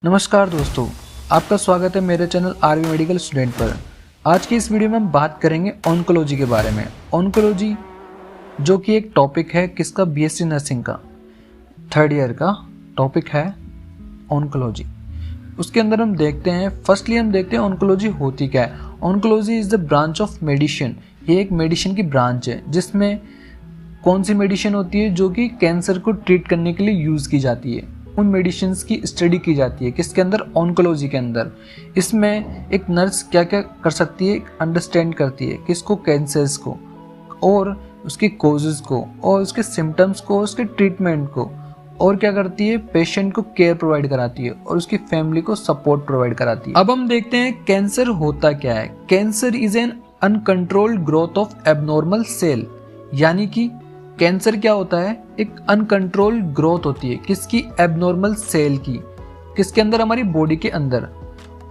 नमस्कार दोस्तों, आपका स्वागत है मेरे चैनल आरवी मेडिकल स्टूडेंट पर। आज की इस वीडियो में हम बात करेंगे ऑन्कोलॉजी के बारे में। ऑन्कोलॉजी जो कि एक टॉपिक है किसका, बीएससी नर्सिंग का 3rd ईयर का टॉपिक है ऑन्कोलॉजी। उसके अंदर हम देखते हैं, फर्स्टली हम देखते हैं ऑन्कोलॉजी होती क्या है। Oncology is the branch of medicine. ये एक मेडिसिन की ब्रांच है जिसमें कौन सी मेडिसिन होती है जो कि कैंसर को ट्रीट करने के लिए यूज़ की जाती है। उन मेडिसिन्स की स्टडी की जाती है किसके अंदर, ऑन्कोलॉजी के अंदर। इसमें एक नर्स क्या क्या कर सकती है, अंडरस्टैंड करती है किसको, कैंसर्स को और उसके कोजेस को और उसके सिम्टम्स को, उसके ट्रीटमेंट को, और क्या करती है, पेशेंट को केयर प्रोवाइड कराती है और उसकी फैमिली को सपोर्ट प्रोवाइड कराती है। अब हम देखते हैं कैंसर होता क्या है। Cancer is an uncontrolled growth of abnormal cell, यानी कि कैंसर क्या होता है, एक अनकंट्रोल्ड ग्रोथ होती है किसकी, एबनॉर्मल सेल की, किसके अंदर, हमारी बॉडी के अंदर।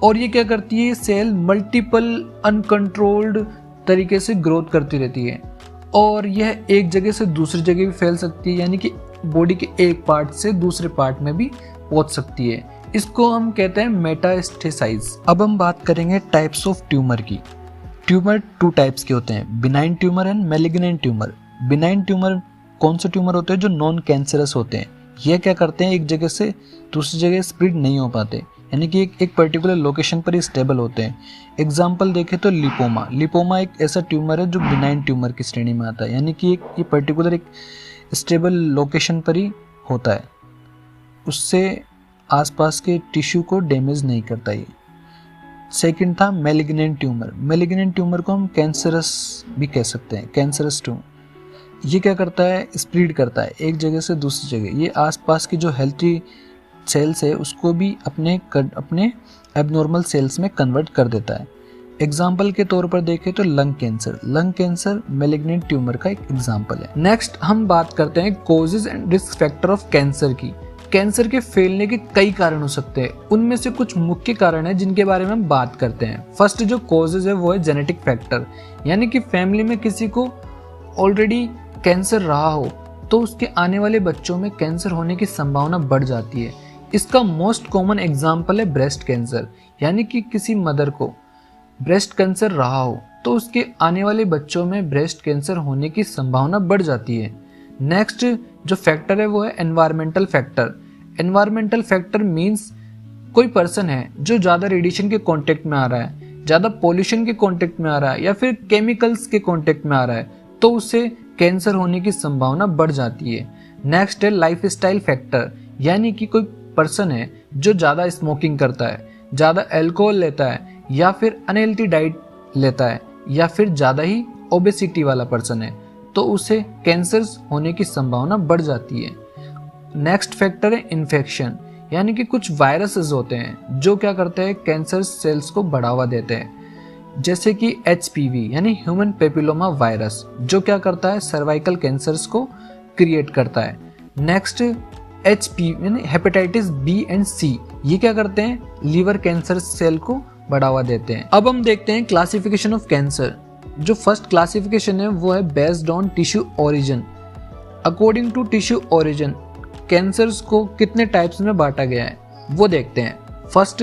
और ये क्या करती है, सेल मल्टीपल अनकंट्रोल्ड तरीके से ग्रोथ करती रहती है और यह एक जगह से दूसरी जगह भी फैल सकती है, यानी कि बॉडी के एक पार्ट से दूसरे पार्ट में भी पहुंच सकती है। इसको हम कहते हैं मेटास्टेसाइज। अब हम बात करेंगे टाइप्स ऑफ ट्यूमर की। ट्यूमर 2 टाइप्स के होते हैं, benign tumour and malignant tumour. Benign tumour कौन से ट्यूमर होते हैं, जो नॉन कैंसरस होते हैं। ये क्या करते हैं, एक जगह से दूसरी जगह स्प्रेड नहीं हो पाते, यानी कि एक पर्टिकुलर लोकेशन पर ही स्टेबल होते हैं। एग्जाम्पल देखें तो लिपोमा। लिपोमा एक ऐसा ट्यूमर है जो बिनाइन ट्यूमर की श्रेणी में आता है, यानी कि ये पर्टिकुलर एक स्टेबल लोकेशन पर ही होता है, उससे आसपास के टिश्यू को डैमेज नहीं करता ये। सेकंड था मैलिग्नेंट ट्यूमर। मैलिग्नेंट ट्यूमर को हम कैंसरस भी कह सकते हैं, कैंसरस ट्यूमर। ये क्या करता है, स्प्रेड करता है एक जगह से दूसरी जगह। ये आसपास की जो हेल्थी सेल्स है उसको भी अपने एबनॉर्मल सेल्स में कन्वर्ट कर देता है। एग्जाम्पल के तौर पर देखें तो lung cancer. Lung cancer malignant tumour का एक एग्जाम्पल है। नेक्स्ट हम बात करते हैं causes and risk factor of cancer की। कैंसर के फैलने के कई कारण हो सकते हैं, उनमें से कुछ मुख्य कारण है जिनके बारे में हम बात करते हैं। फर्स्ट जो कॉजेज है वो है जेनेटिक फैक्टर, यानी कि फैमिली में किसी को ऑलरेडी कैंसर रहा हो तो उसके आने वाले बच्चों में कैंसर होने की संभावना बढ़ जाती है। इसका मोस्ट कॉमन एग्जाम्पल है ब्रेस्ट कैंसर, यानी कि किसी मदर को ब्रेस्ट कैंसर रहा हो तो उसके आने वाले बच्चों में ब्रेस्ट कैंसर होने की संभावना बढ़ जाती है। नेक्स्ट जो फैक्टर है वो है environmental factor. Environmental factor means कोई पर्सन है जो ज़्यादा रेडिएशन के कॉन्टेक्ट में आ रहा है, ज़्यादा पॉल्यूशन के कॉन्टेक्ट में आ रहा है या फिर केमिकल्स के कॉन्टेक्ट में आ रहा है, तो उससे कैंसर होने की संभावना बढ़ जाती है। नेक्स्ट है लाइफस्टाइल फैक्टर, यानी कि कोई पर्सन है जो ज़्यादा स्मोकिंग करता है, ज़्यादा अल्कोहल लेता है या फिर अनहेल्थी डाइट लेता है या फिर ज़्यादा ही ओबेसिटी वाला पर्सन है, तो उसे कैंसर होने की संभावना बढ़ जाती है। नेक्स्ट फैक्टर है इन्फेक्शन, यानी कि कुछ वायरसेस होते हैं जो क्या करते हैं, कैंसर सेल्स को बढ़ावा देते हैं, जैसे कि HPV यानी ह्यूमन पेपिलोमा वायरस, जो क्या करता है, सर्वाइकल कैंसर्स को क्रिएट करता है। नेक्स्ट HPV यानी हेपेटाइटिस B एंड C, ये क्या करते हैं, लीवर कैंसर सेल को बढ़ावा देते हैं। अब हम देखते हैं क्लासिफिकेशन ऑफ कैंसर। जो फर्स्ट क्लासिफिकेशन है वो है based on tissue origin. According to tissue origin cancers को कितने टाइप्स में बांटा गया है वो देखते हैं। फर्स्ट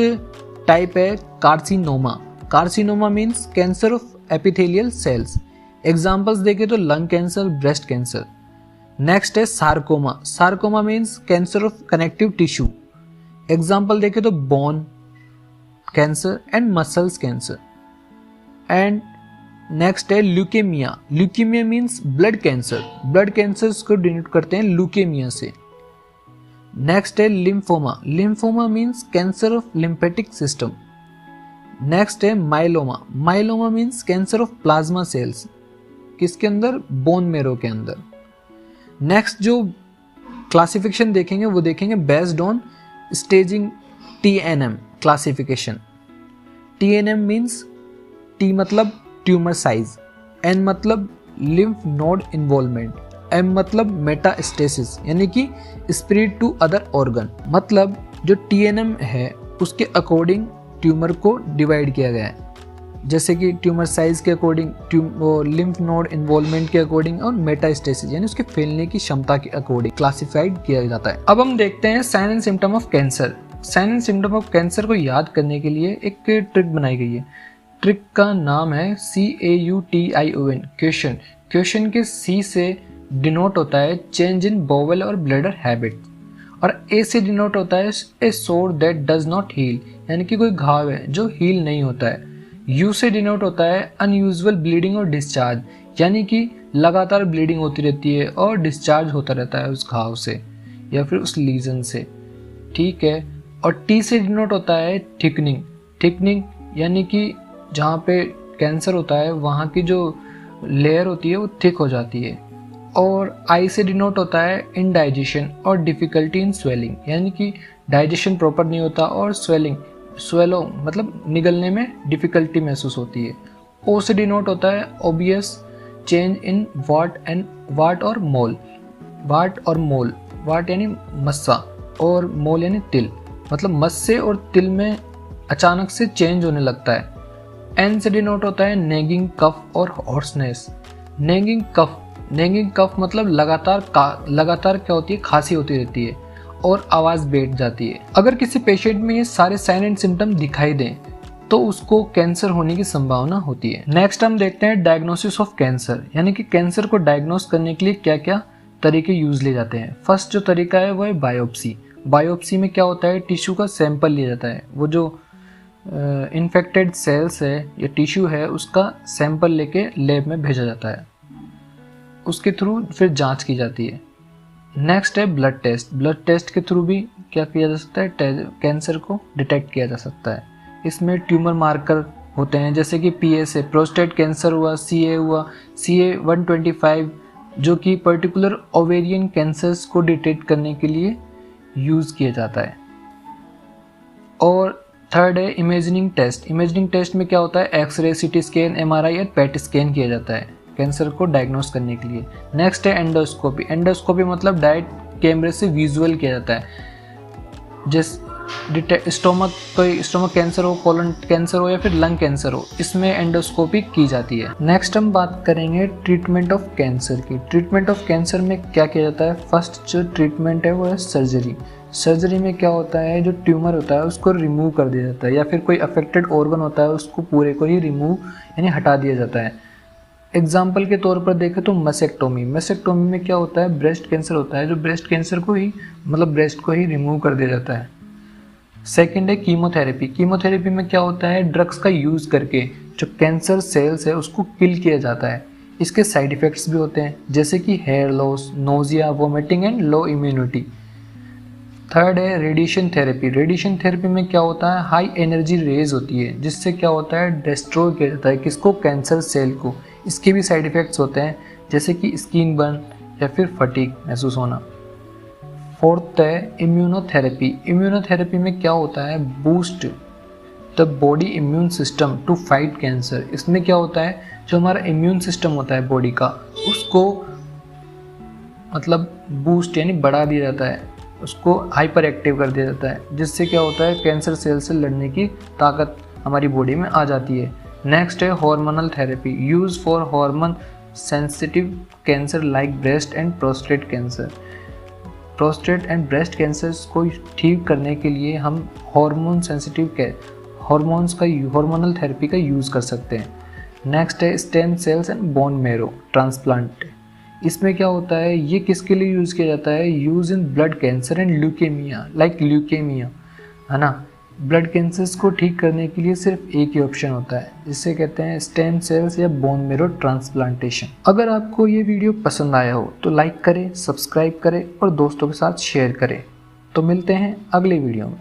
टाइप है carcinoma. Carcinoma means cancer of epithelial cells. Examples देखें तो lung cancer, breast cancer. Next है sarcoma. Sarcoma means cancer of connective tissue. Example देखें तो bone cancer and muscles cancer. And next है leukaemia. Leukaemia means blood cancer. Blood cancer को denote करते हैं leukaemia से। नेक्स्ट है lymphoma. Lymphoma means cancer of lymphatic system. Next है myeloma. Myeloma means cancer of plasma cells, किसके अंदर, bone marrow के अंदर। नेक्स्ट जो क्लासिफिकेशन देखेंगे वो देखेंगे based on staging TNM classification. TNM means T मतलब ट्यूमर साइज, N मतलब लिम्फ नोड इन्वॉल्वमेंट, M मतलब मेटास्टेसिस यानी कि स्प्रेड टू अदर ऑर्गन। मतलब जो TNM है उसके अकॉर्डिंग ट्यूमर को डिवाइड किया गया है, जैसे कि ट्यूमर साइज के अकॉर्डिंग, लिम्फ नोड इन्वॉल्वमेंट के अकॉर्डिंग और मेटास्टेसिस यानी उसके फैलने की क्षमता के अकॉर्डिंग क्लासिफाइड किया जाता है। अब हम देखते हैं sign and symptom of cancer. Sign and symptom of cancer को याद करने के लिए एक ट्रिक बनाई गई है। ट्रिक का नाम है CAUTION, क्वेश्चन। क्वेश्चन के C से डिनोट होता है चेंज इन बोवेल और ब्लडर हैबिट, और A से डिनोट होता है ए सोर दैट डज नॉट हील, यानी कि कोई घाव है जो हील नहीं होता है। U से डिनोट होता है अनयूजुअल ब्लीडिंग और डिस्चार्ज, यानी कि लगातार ब्लीडिंग होती रहती है और डिस्चार्ज होता रहता है उस घाव से या फिर उस लीजन से, ठीक है। और T से डिनोट होता है थिकनिंग। थिकनिंग यानी कि जहाँ पे कैंसर होता है वहाँ की जो लेयर होती है वो थिक हो जाती है। और I से डिनोट होता है इनडाइजेशन और डिफ़िकल्टी इन स्वेलिंग, यानी कि डाइजेशन प्रॉपर नहीं होता और स्वेलो मतलब निगलने में डिफ़िकल्टी महसूस होती है। O से डिनोट होता है ओबियस चेंज इन वाट और मोल। वाट यानी मस्सा और मोल यानी तिल, मतलब मस्से और तिल में अचानक से चेंज होने लगता है। N से डिनोट होता है नेगिंग कफ और हॉर्सनेस। नेगिंग कफ मतलब लगातार क्या होती है, खांसी होती रहती है और आवाज़ बैठ जाती है। अगर किसी पेशेंट में ये सारे साइन एंड सिम्टम दिखाई दें तो उसको कैंसर होने की संभावना होती है। नेक्स्ट हम देखते हैं डायग्नोसिस ऑफ कैंसर, यानी कि कैंसर को डायग्नोस करने के लिए क्या क्या तरीके यूज लिए जाते हैं। फर्स्ट जो तरीका है वो है बायोप्सी। बायोप्सी में क्या होता है, टिश्यू का सैंपल लिया जाता है। वो जो इन्फेक्टेड सेल्स है या टिश्यू है उसका सैंपल लेके लैब में भेजा जाता है, उसके थ्रू फिर जांच की जाती है। नेक्स्ट है ब्लड टेस्ट। ब्लड टेस्ट के थ्रू भी क्या किया जा सकता है, कैंसर को डिटेक्ट किया जा सकता है। इसमें ट्यूमर मार्कर होते हैं जैसे कि PSA प्रोस्टेट कैंसर हुआ, CA125 जो कि पर्टिकुलर ओवेरियन कैंसर्स को डिटेक्ट करने के लिए यूज़ किया जाता है। और थर्ड है इमेजिंग टेस्ट। इमेजिंग टेस्ट में क्या होता है, एक्सरे, CT स्कैन, MRI या PET स्कैन किया जाता है कैंसर को डायग्नोस करने के लिए। नेक्स्ट है एंडोस्कोपी। एंडोस्कोपी मतलब डायरेक्ट कैमरे से विजुअल किया जाता है। जैसे स्टोमक कैंसर हो, कोलन कैंसर हो या फिर लंग कैंसर हो, इसमें एंडोस्कोपी की जाती है। नेक्स्ट हम बात करेंगे ट्रीटमेंट ऑफ कैंसर की। ट्रीटमेंट ऑफ कैंसर में क्या किया जाता है, फर्स्ट जो ट्रीटमेंट है वो है सर्जरी। सर्जरी में क्या होता है, जो ट्यूमर होता है उसको रिमूव कर दिया जाता है, या फिर कोई अफेक्टेड ऑर्गन होता है उसको पूरे को ही रिमूव यानी हटा दिया जाता है। एग्जाम्पल के तौर पर देखें तो मसेक्टोमी में क्या होता है, ब्रेस्ट कैंसर होता है, जो ब्रेस्ट कैंसर को ही मतलब ब्रेस्ट को ही रिमूव कर दिया जाता है। सेकेंड है कीमोथेरेपी। कीमोथेरेपी में क्या होता है, ड्रग्स का यूज़ करके जो कैंसर सेल्स है उसको किल किया जाता है। इसके साइड इफ़ेक्ट्स भी होते हैं जैसे कि hair loss, nausea, vomiting and low immunity. Third है रेडिएशन थेरेपी। रेडिएशन थेरेपी में क्या होता है, हाई एनर्जी रेज होती है जिससे क्या होता है, डिस्ट्रॉय किया जाता है किसको, कैंसर सेल को। इसके भी साइड इफ़ेक्ट्स होते हैं जैसे कि स्किन बर्न या फिर फटीग महसूस होना। फोर्थ है इम्यूनोथेरेपी। इम्यूनोथेरेपी में क्या होता है, boost the body immune system to fight cancer. इसमें क्या होता है, जो हमारा इम्यून सिस्टम होता है बॉडी का उसको मतलब बूस्ट यानी बढ़ा दिया जाता है, उसको हाइपर एक्टिव कर दिया जाता है, जिससे क्या होता है कैंसर सेल से लड़ने की ताकत हमारी बॉडी में आ जाती है। नेक्स्ट है hormonal therapy, use for hormone sensitive cancer like breast and prostate cancer. Prostate and breast cancers को ठीक करने के लिए हम हार्मोनल थेरेपी का यूज़ कर सकते हैं। नेक्स्ट है stem cells and bone marrow transplant. इसमें क्या होता है, ये किसके लिए यूज़ किया जाता है, use in blood cancer and leukaemia, है ना। ब्लड कैंसर्स को ठीक करने के लिए सिर्फ एक ही ऑप्शन होता है, जिसे कहते हैं स्टेम सेल्स या बोन मैरो ट्रांसप्लांटेशन। अगर आपको ये वीडियो पसंद आया हो तो लाइक करें, सब्सक्राइब करें और दोस्तों के साथ शेयर करें। तो मिलते हैं अगले वीडियो में।